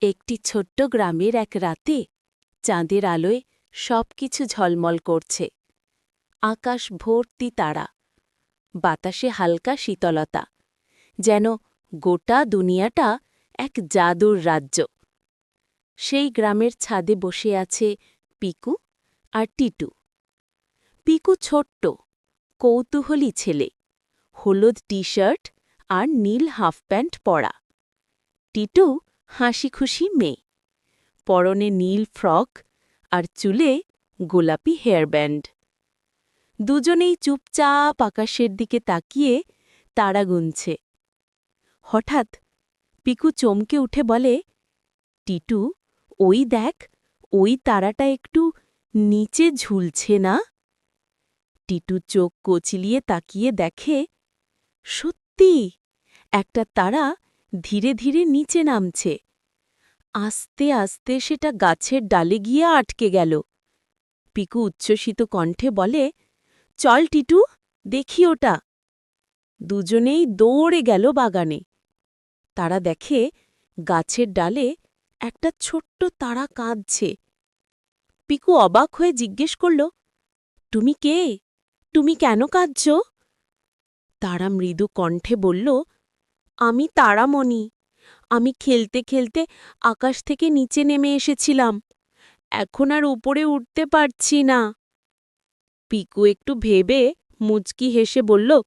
একটি ছোট্ট গ্রামের এক রাতে চাঁদের আলোয় সবকিছু ঝলমল করছে। আকাশ ভর্তি তারা, বাতাসে হালকা শীতলতা, যেন গোটা দুনিয়াটা এক জাদুর রাজ্য। সেই গ্রামের ছাদে বসে আছে পিকু আর টিটু। পিকু ছোট্ট, কৌতূহলী ছেলে, হলুদ টি-শার্ট আর নীল হাফ প্যান্ট পরা। টিটু হাসিখুশি মেয়ে, পরনে নীল ফ্রক আর চুলে গোলাপি হেয়ারব্যান্ড। দুজনেই চুপচাপ আকাশের দিকে তাকিয়ে তারা গুনছে। হঠাৎ পিকু চমকে উঠে বলে, টিটু, ওই দেখ, ওই তারাটা একটু নিচে ঝুলছে না? টিটু চোখ কচলিয়ে তাকিয়ে দেখে, সত্যি একটা তারা ধীরে ধীরে নিচে নামছে। আস্তে আস্তে সেটা গাছের ডালে গিয়ে আটকে গেল। পিকু উচ্ছ্বসিত কণ্ঠে বলে, চল টিটু, দেখি ওটা। দুজনেই দৌড়ে গেল বাগানে। তারা দেখে গাছের ডালে একটা ছোট্ট তারা কাঁদছে। পিকু অবাক হয়ে জিজ্ঞেস করল, তুমি কে? তুমি কেন কাঁদছ? তারা মৃদু কণ্ঠে বলল, আমি তারামণি। আমি খেলতে খেলতে আকাশ থেকে নিচে নেমে এসেছিলাম। এখন আর উপরে উঠতে পারছি না। পিকু একটু ভেবে মুচকি হেসে বলল,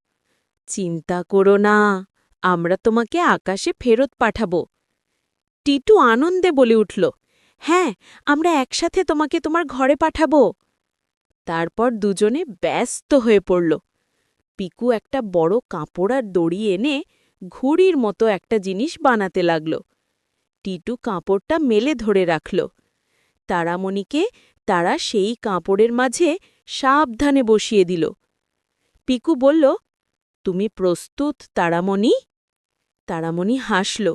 চিন্তা করো না, আমরা তোমাকে আকাশে ফেরত পাঠাব। টিটু আনন্দে বলে উঠল, হ্যাঁ, আমরা একসাথে তোমাকে তোমার ঘরে পাঠাব। তারপর দুজনে ব্যস্ত হয়ে পড়ল। পিকু একটা বড় কাপড় আর দড়ি এনে ঘুড়ির মতো একটা জিনিস বানাতে লাগল। টিটু কাপড়টা মেলে ধরে রাখল। তারামণিকে তারা সেই কাপড়ের মাঝে সাবধানে বসিয়ে দিল। পিকু বলল, তুমি প্রস্তুত তারামণি? তারামণি হাসল।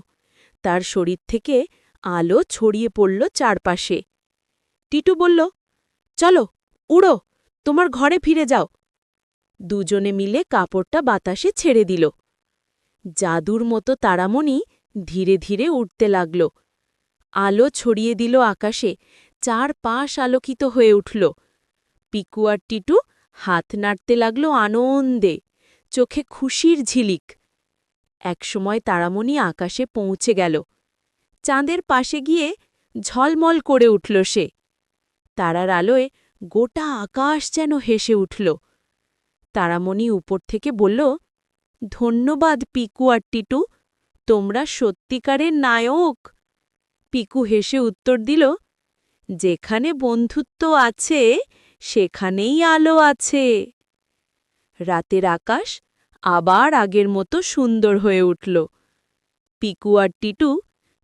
তার শরীর থেকে আলো ছড়িয়ে পড়ল চারপাশে। টিটু বলল, চলো, উড়ো, তোমার ঘরে ফিরে যাও। দুজনে মিলে কাপড়টা বাতাসে ছেড়ে দিল। জাদুর মতো তারামণি ধীরে ধীরে উঠতে লাগল। আলো ছড়িয়ে দিল আকাশে, চারপাশ আলোকিত হয়ে উঠল। পিকু আর টিটু হাত নাড়তে লাগল আনন্দে, চোখে খুশির ঝিলিক। একসময় তারামণি আকাশে পৌঁছে গেল। চাঁদের পাশে গিয়ে ঝলমল করে উঠল সে। তারার আলোয় গোটা আকাশ যেন হেসে উঠল। তারামণি উপর থেকে বলল, ধন্যবাদ পিকু আর টিটু, তোমরা সত্যিকারের নায়ক। পিকু হেসে উত্তর দিল, যেখানে বন্ধুত্ব আছে সেখানেই আলো আছে। রাতের আকাশ আবার আগের মতো সুন্দর হয়ে উঠল। পিকু আর টিটু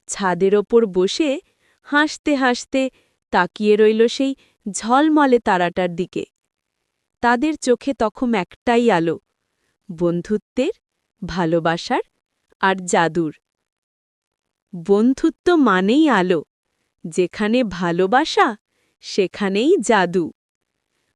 ছাদের ওপর বসে হাসতে হাসতে তাকিয়ে রইল সেই ঝলমলে তারাটার দিকে। তাদের চোখে তখন একটাই আলো, বন্ধুত্বের, ভালোবাসার আর জাদুর। বন্ধুত্ব মানেই আলো, যেখানে ভালোবাসা সেখানেই জাদু।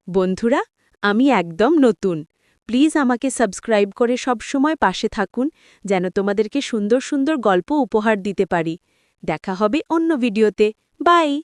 বন্ধুরা, আমি একদম নতুন, প্লিজ আমাকে সাবস্ক্রাইব করে সবসময় পাশে থাকুন, যেন তোমাদেরকে সুন্দর সুন্দর গল্প উপহার দিতে পারি। দেখা হবে অন্য ভিডিওতে। বাই।